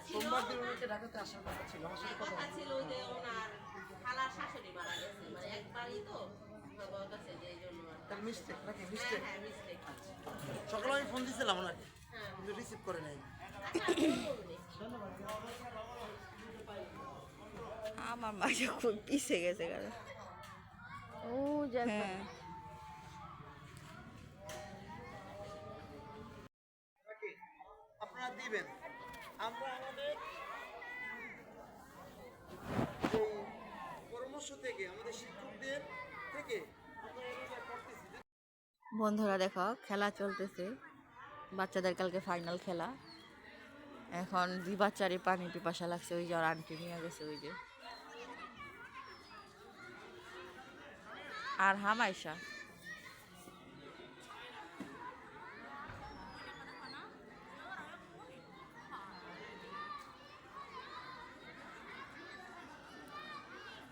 সোমবার দিন ওনাকে ঢাকাতে আসার কথা ছিল, আমার সাথে কথা ছিল যে ওনার খালার শাশুড়ি মারা গেছে, মানে একবারই তো মিস্টেক নাকি মিস্টেক। সকালে আমি ফোন দিয়েছিলাম ওনাকে, কিন্তু রিসিভ করে নাই। আমার মাঝে খুব পিছিয়ে গেছে গেল। হ্যাঁ আপনারা দিবেন, আমরা আমাদের পরামর্শ থেকে আমাদের শিক্ষকদের থেকে বন্ধুরা দেখো খেলা চলতেছে, বাচ্চাদের কালকে ফাইনাল খেলা। এখন দুই বাচ্চারই পানি পিপাসা লাগছে, ওই যে আন্টি নিয়ে গেছে ওই যে। আর হামাইশা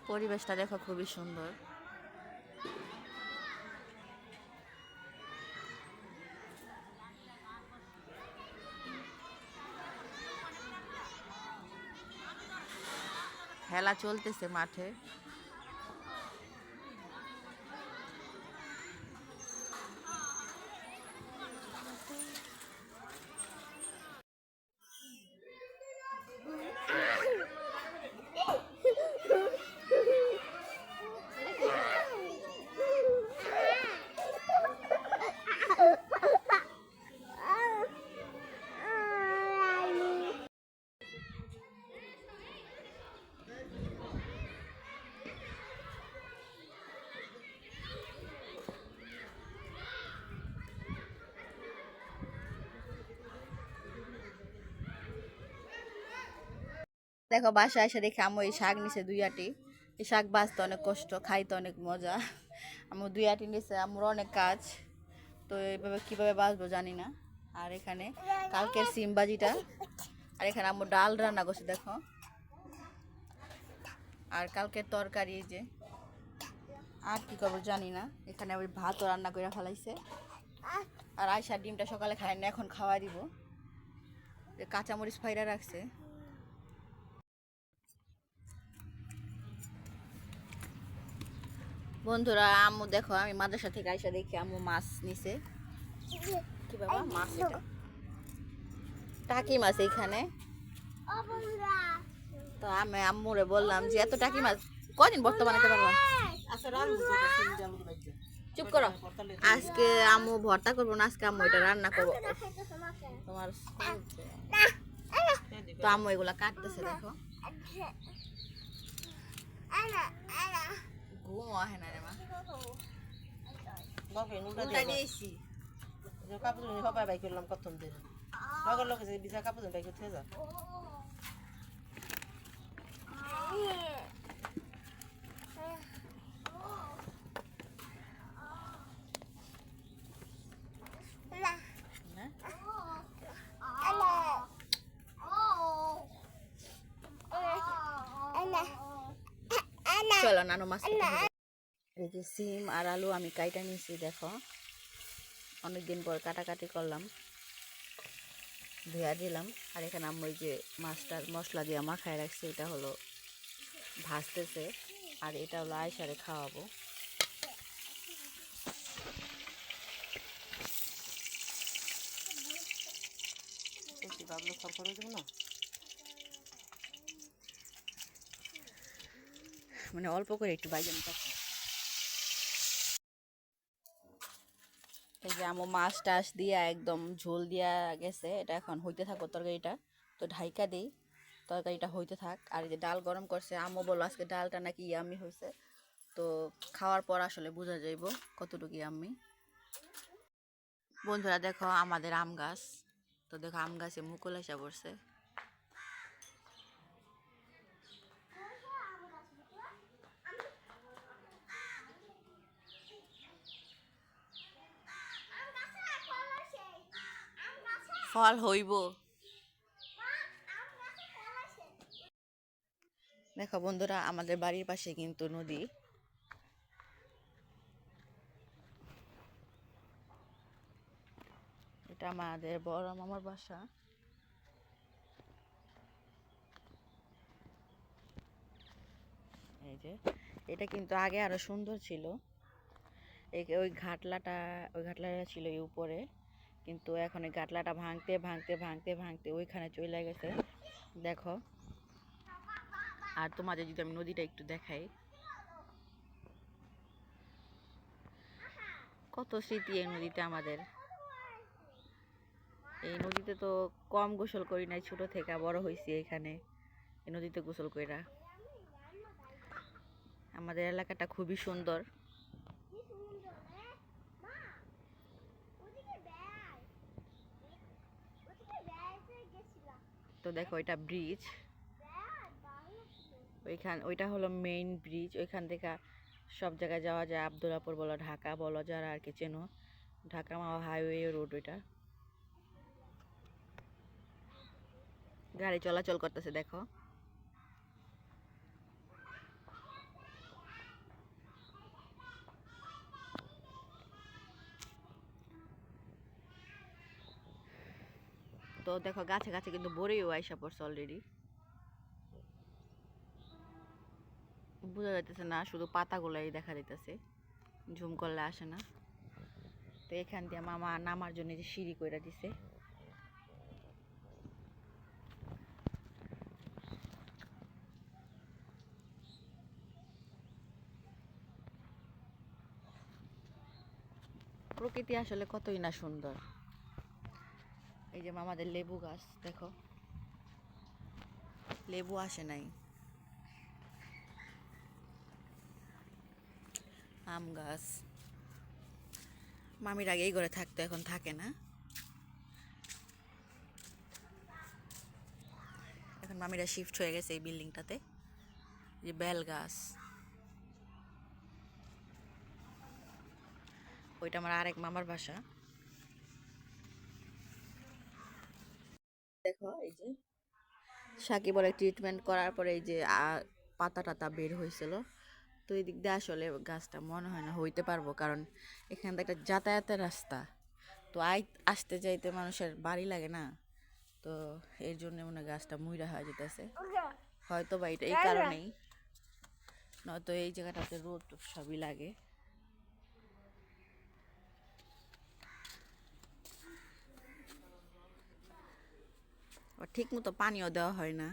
পরিবেশটা দেখো খুবই সুন্দর। খেলা চলতেছে মাঠে। দেখো বাসায় এসে দেখি আম্মু এই শাক নিছে 2 আটি। এই শাক বাঁচতে অনেক কষ্ট, খাইতে অনেক মজা। আম্মু 2 আটি নিছে, আম্মুর অনেক কাজ, তো এইভাবে কীভাবে বাঁচবো জানি না। আর এখানে কালকের সিম বাজিটা, আর এখানে আম্মু ডাল রান্না করছে দেখো, আর কালকের তরকারি এই যে। আর কি করবো জানি না। এখানে ওই ভাতও রান্না করে ফেলাইছে। আর আয়সার ডিমটা সকালে খায় না, এখন খাওয়া দিব। কাঁচামরিচ ফাইরা রাখছে। বন্ধুরা আম্মু দেখো, আমি মাদ্রাসা থেকে আইসা দেখি আম্মু মাছ নিছে। কি বাবা মাছ? এটা টাকি মাছ এইখানে। তো আমি আম্মুরে বললাম যে এত টাকি মাছ কদিন বর্তমানে বানাতে পারবা? চুপ করো। আজকে আম্মু ভর্তা করবো না, আজকে আম্মু এটা রান্না করবো তোমার। তো আম্মু এগুলা কাটতেছে দেখো। ঘুম আহে না রে মা। দিয়েছি কাপড় সবাই বাই করলাম প্রথম দিন, লগের লগে যে বিছা কাপড় বাই করতে যা। চলো নানু মাছ। এই যে সিম আর আলু আমি কাইটা নিয়েছি দেখো, অনেকদিন পর কাটাকাটি করলাম, ধুয়া দিলাম। আর এখানে আম্মু ওই যে মাছটার মশলা দিয়ে মাখায় রাখছে, এটা হলো ভাজতেছে। আর এটা হলো আয়সারে খাওয়াবো। মানে অল্প করে একটু বাইজান। এই যে আম্মু মাছ টাছ দিয়া একদম ঝোল দিয়া গেছে, এটা এখন হইতে থাকো তরকারিটা। তো ঢাইকা দিই, তরকারিটা হইতে থাক। আর এই যে ডাল গরম করছে, আম্মু বললো আজকে ডালটা নাকি ইয়াম্মি হয়েছে। তো খাওয়ার পর আসলে বোঝা যাইব কতটুকু ইয়াম্মি। বন্ধুরা দেখো আমাদের আম গাছ, তো দেখো আম গাছে মুকুল এসে পড়ছে। ফল হইব। দেখো বন্ধুরা, আমাদের বাড়ির পাশে কিন্তু নদী। এটা আমাদের বড় মামার বাসা। এই যে এটা কিন্তু আগে আরো সুন্দর ছিল। ওই ঘাটলাটা ছিল এই উপরে, কিন্তু এখন এই ঘাটলাটা ভাঙতে ভাঙতে ভাঙতে ভাঙতে ওইখানে চলে গেছে। দেখো, আর তোমাদের যদি আমি নদীটা একটু দেখাই, কত স্মৃতি এই নদীতে আমাদের। এই নদীতে তো কম গোসল করি নাই, ছোট থেকে বড় হয়েছি এখানে এই নদীতে গোসল কইরা। আমাদের এলাকাটা খুবই সুন্দর। তো দেখো, এটা ব্রিজ। ওইটা হলো মেইন ব্রিজ। ওইখান থেকে সব জায়গায় যাওয়া যায়, আব্দুল্লাপুর বলো, ঢাকা বলো, যারা আর কি চেনো, ঢাকা মাওয়া হাইওয়ে রোড ওইটা। গাড়ি চলাচল করতেছে দেখো। তো দেখো, গাছে গাছে কিন্তু বড়িও আইসা পড়ছে অলরেডি। বোঝা যাইতেছে না, শুধু পাতাগুলাই দেখা যাইতেছে, ঝুম করলে আসে না। তো এখান দিয়ে মামা নামার জন্য যে সিঁড়ি কইরা দিছে। প্রকৃতি আসলে কতই না সুন্দর। এই যে মামাদের লেবু গাছ দেখো, লেবু আসে নাই। আম গাছ। মামির আগে এই ঘরে থাকতো, এখন থাকে না। এখন মামিরা শিফট হয়ে গেছে এই বিল্ডিংটাতে। যে বেল গাছ, ওইটা আমার আরেক মামার বাসা। দেখো, এই যে সাকিবরে ট্রিটমেন্ট করার পরে এই যে পাতা টাতা বের হয়েছিল। তো এই দিক দিয়ে আসলে গাছটা মনে হয় না হইতে পারবো, কারণ এখান থেকে একটা যাতায়াতের রাস্তা। তো আসতে যাইতে মানুষের বাড়ি লাগে না, তো এর জন্য মনে হয় গাছটা মুইরা হয়ে যেতেছে হয়তো বা, এটা এই কারণেই। নয়তো এই জায়গাটাতে রোদ সবই লাগে। ঠিক মতো পানিও দেওয়া হয় না।